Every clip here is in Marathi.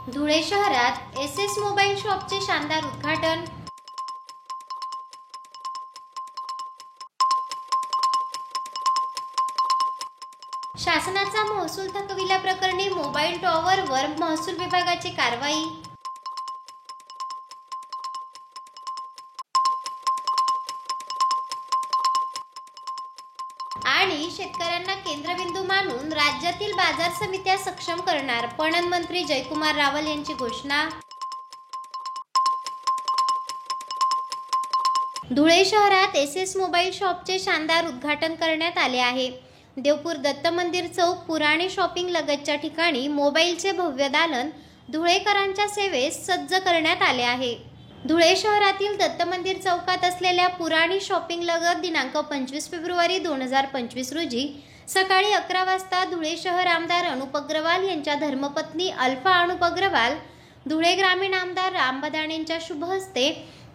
धुळे शहरात एसएस मोबाईल शॉपचे शानदार उद्घाटन। शासनाचा महसूल थकविल्याप्रकरणी मोबाईल टॉवरवर महसूल विभागाची कारवाई। आणि शेतकऱ्यांना केंद्रबिंदू मानून राज्यातील बाजार समित्या सक्षम करणार, पणन मंत्री जयकुमार रावल यांची घोषणा। धुळे शहरात एसएस मोबाईल शॉपचे शानदार उद्घाटन करण्यात आले आहे। देवपूर दत्त मंदिर चौक पुराणे शॉपिंग लगतच्या ठिकाणी मोबाईलचे भव्य दालन धुळेकरांच्या सेवेस सज्ज करण्यात आले आहे। धुळे शहरातील दत्त मंदिर चौकात असलेल्या पुराणी शॉपिंग लगत दिनांक 25 फेब्रुवारी 2025 रोजी सकाळी 11 वाजता धुळे शहर आमदार अनुप अग्रवाल यांच्या धर्मपत्नी अल्फा अनुप अग्रवाल, धुळे ग्रामीण आमदार राम बदाणे यांच्या शुभ हस्ते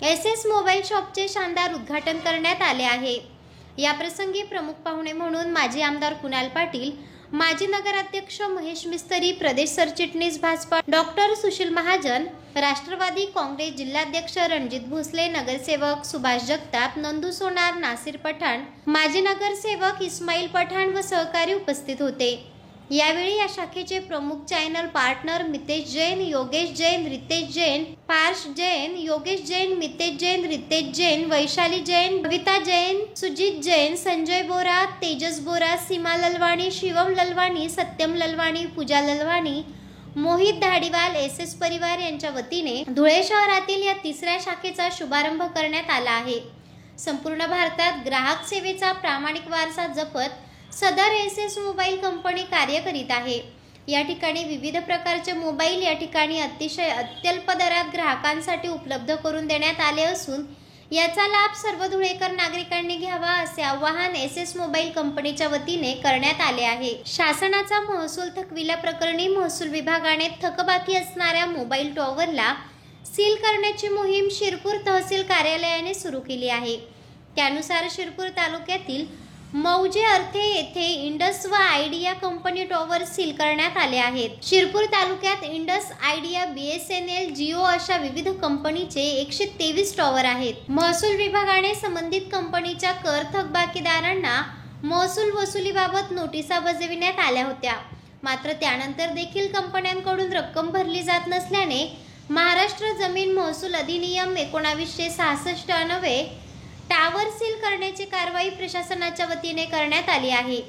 एसएस मोबाईल शॉपचे शानदार उद्घाटन करण्यात आले आहे। या प्रसंगी प्रमुख पाहुणे म्हणून माजी आमदार कुणाल पाटील, माजी नगराध्यक्ष महेश मिस्त्री, प्रदेश सरचिटणीस भाजपा डॉक्टर सुशील महाजन, राष्ट्रवादी काँग्रेस जिल्हाध्यक्ष रणजित भोसले, नगरसेवक सुभाष जगताप, नंदू सोनार, नासिर पठाण, माजी नगरसेवक इस्माईल पठाण व सहकारी उपस्थित होते। यावेळी या शाखेचे प्रमुख channel partner Mitesh Jain, Yogesh Jain, Ritesh Jain, Parsh Jain, Yogesh Jain, Mitesh Jain, Ritesh Jain, Vaishali Jain, Kavita Jain, Sujit Jain, Sanjay Bora, Tejas Bora, Seema Lalwani, Shivam Lalwani, Satyam Lalwani, Pooja Lalwani, Mohit Dhadiwal, SS परिवार यांच्या वतीने धुळे शहरातील या तिसऱ्या शाखेचा शुभारंभ करण्यात आला आहे। संपूर्ण भारतात ग्राहक सेवेचा प्रामाणिक वारसा जपत सदर एसएस मोबाईल कंपनी कार्य करीत आहे। या ठिकाणी विविध प्रकारचे मोबाईल या ठिकाणी अतिशय अत्यल्प दरात ग्राहकांसाठी उपलब्ध करून देण्यात आले असून याचा लाभ सर्व धुळेकर नागरिकांनी घ्यावा असे आवाहन एसएस मोबाईल कंपनीच्या वतीने करण्यात आले आहे। शासनाचा महसूल थकविल्याप्रकरणी महसूल विभागाने थकबाकी असणाऱ्या मोबाईल टॉवरला सील करण्याची मोहीम शिरपूर तहसील कार्यालयाने सुरू केली आहे। त्यानुसार शिरपूर तालुक्यातील मौजे अर्थे येथे इंडस व आयडिया कंपनी टॉवर सील करण्यात आले आहेत। शिरपूर तालुक्यात इंडस, आयडिया, बीएसएनएल, जिओ अशा विविध कंपनीचे 123 टॉवर आहेत। महसूल विभागाने संबंधित कंपनीच्या कर थकबाकीदारांना महसूल वसुलीबाबत नोटिसा बजावण्यात आल्या होत्या। मात्र त्यानंतर देखील कंपन्यांकडून रक्कम भरली जात नसल्याने महाराष्ट्र जमीन महसूल अधिनियम 1966 अन्वये टावर सील करण्याची कारवाई प्रशासनाच्या वतीने करण्यात आली आहे।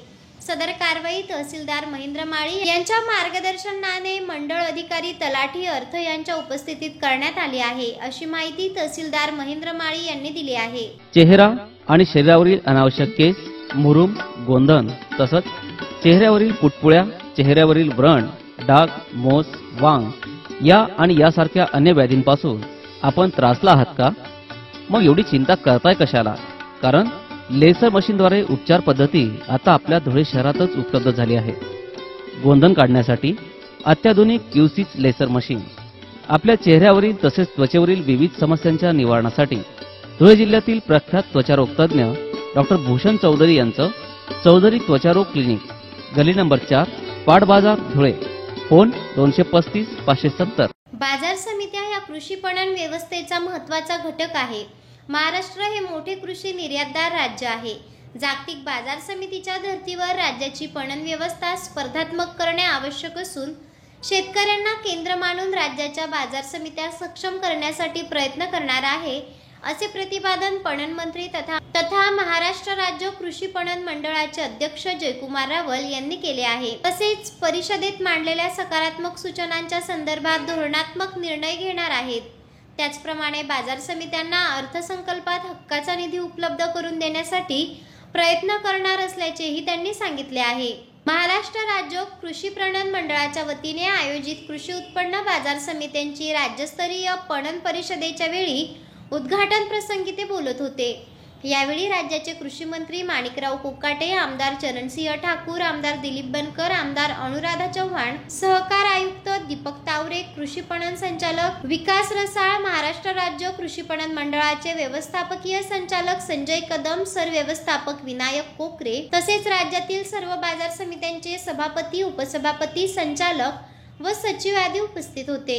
सदर कारवाई तहसीलदार महेंद्र माळी यांच्या मार्गदर्शनाने मंडळ अधिकारी तलाठी अर्थ यांच्या उपस्थितीत करण्यात आली आहे, अशी माहिती तहसीलदार महेंद्र माळी यांनी दिली आहे। चेहरा आणि शरीरावरील अनावश्यक केस, मुरुम, गोंधन तसंच चेहऱ्यावरील पुटपुळ्या, चेहऱ्यावरील व्रण, डाग, मोस, वांग या आणि यासारख्या अन्य व्याधींपासून आपण त्रासला आहात का? मग एवढी चिंता करताय कशाला? कारण लेसर मशीनद्वारे उपचार पद्धती आता आपल्या धुळे शहरातच उपलब्ध झाली आहे। गोंधन काढण्यासाठी अत्याधुनिक क्यूसिस लेसर मशीन, आपल्या चेहऱ्यावरील तसेच त्वचेवरील विविध समस्यांच्या निवारणासाठी धुळे जिल्ह्यातील प्रख्यात त्वचारोग तज्ञ डॉक्टर भूषण चौधरी यांचं चौधरी त्वचारोग क्लिनिक, गली नंबर 4, पाट बाजार, धुळे। फोन 235 570। बाजार समित्या या कृषी पणन व्यवस्थेचा महत्त्वाचा घटक आहे। महाराष्ट्र हे मोठे कृषी निर्यातदार राज्य आहे। जागतिक बाजार समितीच्या धर्तीवर राज्याची पणन व्यवस्था स्पर्धात्मक करणे आवश्यक असून शेतकऱ्यांना केंद्र मानून राज्याच्या बाजार समित्या सक्षम करण्यासाठी प्रयत्न करणार आहे, असे प्रतिपादन पणन मंत्री तथा महाराष्ट्र राज्य कृषी पणन मंडळाचे अध्यक्ष जयकुमार रावल यांनी केले आहे। तसेच परिषदेत मांडलेल्या सकारात्मक सूचनांच्या संदर्भात धोरणात्मक निर्णय घेणार आहेत। त्याचप्रमाणे बाजार समित्यांना अर्थसंकल्पात हक्काचा निधी उपलब्ध करून देण्यासाठी प्रयत्न करणार असल्याचेही त्यांनी सांगितले आहे। महाराष्ट्र राज्य कृषी पणन मंडळाच्या वतीने आयोजित कृषी उत्पन्न बाजार समित्यांची राज्यस्तरीय पणन परिषदेच्या वेळी उद्घाटन प्रसंगी ते बोलत होते। यावेळी राज्याचे कृषी मंत्री माणिकराव कोकाटे, आमदार चरणसिंह ठाकूर, आमदार दिलीप बनकर, आमदार अनुराधा चव्हाण, सहकार आयुक्त दीपक तावरे, कृषी पणन संचालक विकास रसाळ, महाराष्ट्र राज्य कृषी पणन मंडळाचे व्यवस्थापकीय संचालक संजय कदम, सरव्यवस्थापक विनायक कोकरे तसेच राज्यातील सर्व बाजार समित्यांचे सभापती, उपसभापती, संचालक व सचिव आदी उपस्थित होते।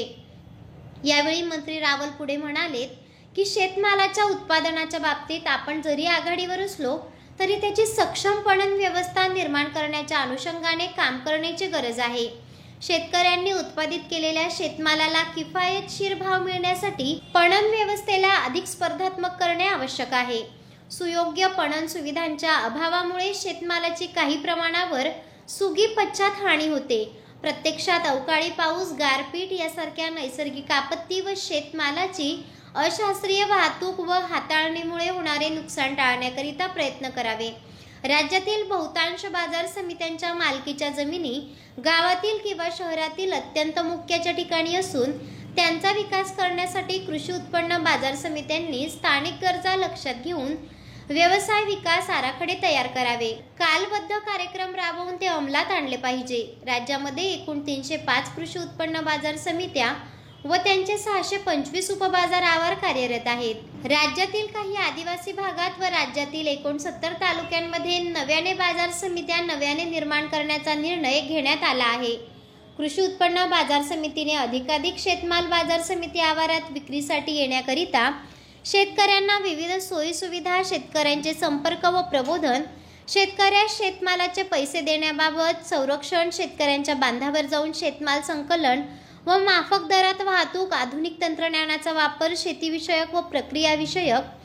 यावेळी मंत्री रावल पुढे म्हणालेत की शेतमालाच्या उत्पादनाच्या बाबतीत आपण जरी आघाडीवर असलो तरी त्याची सक्षम पणन व्यवस्था निर्माण करण्याच्या अनुषंगाने काम करण्याची गरज आहे। शेतकऱ्यांनी उत्पादित केलेल्या शेतमालाला किफायतशीर भाव मिळण्यासाठी पणन व्यवस्थेला अधिक स्पर्धात्मक करणे आवश्यक आहे। सुयोग्य पणन सुविधांच्या अभावामुळे शेतमालाची काही प्रमाणावर सुगी पश्चात हानी होते। प्रत्यक्षात अवकाळी पाऊस, गारपीट यासारख्या नैसर्गिक आपत्ती व शेतमालाची अशास्त्रीय वाहतूक व हाताळणीमुळे होणारे नुकसान टाळण्याकरिता प्रयत्न करावे। राज्यातील बहुतांश बाजार समित्यांच्या मालकीच्या जमिनी गावातील किंवा शहरातील अत्यंत मुख्याच्या ठिकाणी असून त्यांचा विकास करण्यासाठी कृषी उत्पन्न बाजार समित्यांनी स्थानिक गरजा लक्षात घेऊन व्यवसाय विकास आराखडे तयार करावे, कालबद्ध कार्यक्रम राबवून ते अंमलात आणले पाहिजे। राज्यामध्ये एकूण 305 कृषी उत्पन्न बाजार समित्या व त्यांचे 625 उपबाजार आवार कार्यरत आहेत। राज्यातील काही आदिवासी भागात व राज्यातील 69 तालुक्यांमध्ये नव्याने बाजार समित्या निर्माण करण्याचा निर्णय घेण्यात आला आहे। कृषी उत्पन्न बाजार समितीने अधिकाधिक शेतमाल बाजार समिती आवारात विक्रीसाठी येण्याकरिता शेतकऱ्यांना विविध सोयी सुविधा, शेतकऱ्यांचे संपर्क व प्रबोधन, शेतकऱ्यास शेतमालाचे पैसे देण्याबाबत संरक्षण, शेतकऱ्यांच्या बांधावर जाऊन शेतमाल संकलन व माफक दरात वाहतूक, आधुनिक तंत्रज्ञानाचा वापर, शेतीविषयक व प्रक्रियाविषयक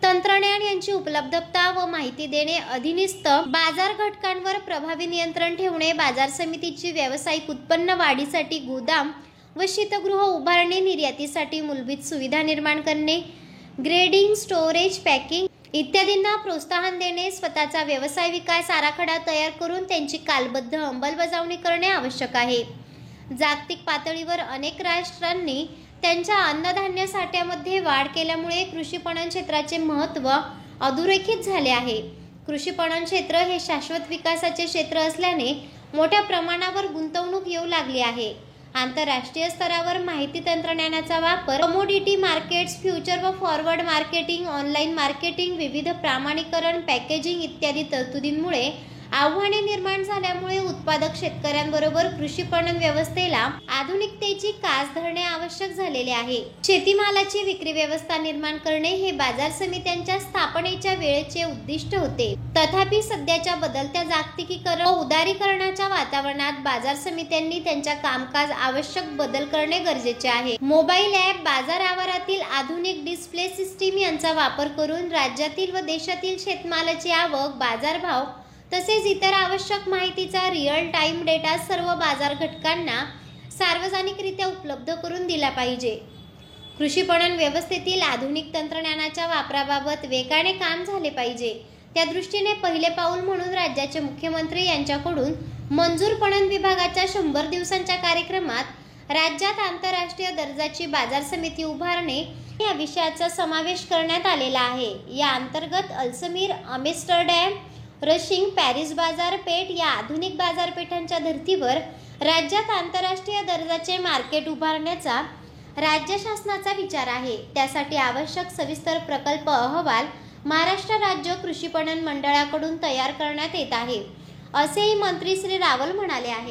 तंत्रज्ञान यांची उपलब्धता व माहिती देणे, अधिनिस्त बाजार घटकांवर प्रभावी नियंत्रण ठेवणे, बाजार समितीची व्यावसायिक उत्पन्न वाढीसाठी गोदाम व शीतगृह उभारणे, निर्यातीसाठी मूलभूत सुविधा निर्माण करणे, ग्रेडिंग, स्टोरेज, पॅकिंग इत्यादींना प्रोत्साहन देणे, स्वतःचा व्यवसाय विकास आराखडा तयार करून त्यांची कालबद्ध अंमलबजावणी करणे आवश्यक आहे। जागतिक पातळीवर अनेक राष्ट्रांनी त्यांच्या अन्नधान्य साठ्यामध्ये वाढ केल्यामुळे कृषी पणन क्षेत्राचे महत्त्व अधोरेखित झाले आहे। कृषी पणन क्षेत्र हे शाश्वत विकासाचे क्षेत्र असल्याने मोठ्या प्रमाणावर गुंतवणूक येऊ लागली आहे। आंतरराष्ट्रीय स्तरावर माहिती तंत्रज्ञानाचा वापर, कमोडिटी मार्केट्स, फ्युचर व फॉरवर्ड मार्केटिंग, ऑनलाईन मार्केटिंग, विविध प्रमाणीकरण, पॅकेजिंग इत्यादी तरतुदींमुळे आव्हाने निर्माण झाल्यामुळे उत्पादक शेतकऱ्यांबरोबर कृषी पणन व्यवस्थेला आधुनिकतेची कास धरणे आवश्यक झालेले आहे। शेतीमालाची विक्री व्यवस्था निर्माण करणे हे बाजार समित्यांच्या स्थापनेच्या वेळेचे उद्दिष्ट होते। तथापि सध्याच्या बदलत्या जागतिकीकरण व उदारीकरणाच्या वातावरणात बाजार समित्यांनी त्यांच्या कामकाज आवश्यक बदल करणे गरजेचे आहे। मोबाईल ॲप, बाजार आवारातील आधुनिक डिस्प्ले सिस्टीम यांचा वापर करून राज्यातील व देशातील शेतमालाची आवक, बाजारभाव तसेच इतर आवश्यक माहितीचा रिअल टाइम डेटा सर्व बाजार घटकांना सार्वजनिकरित्या उपलब्ध करून दिला पाहिजे। कृषी पणन व्यवस्थेतील आधुनिक तंत्रज्ञानाच्या वापराबाबत वेगाने काम झाले पाहिजे। त्या दृष्टीने पहिले पाऊल म्हणून राज्याचे मुख्यमंत्री यांच्याकडून मंजूर पणन विभागाच्या 100 दिवसांच्या कार्यक्रमात राज्यात आंतरराष्ट्रीय दर्जाची बाजार समिती उभारणे या विषयाचा समावेश करण्यात आलेला आहे। या अंतर्गत अल्समीर, आम्स्टरडॅम, रशिंग, पॅरिस बाजारपेठ या आधुनिक बाजारपेठांच्या धर्तीवर राज्यात आंतरराष्ट्रीय दर्जाचे मार्केट उभारण्याचा राज्य शासनाचा विचार आहे। त्यासाठी आवश्यक सविस्तर प्रकल्प अहवाल महाराष्ट्र राज्य कृषी पणन मंडळाकडून तयार करण्यात येत आहे, असेही मंत्री श्री रावल म्हणाले आहे।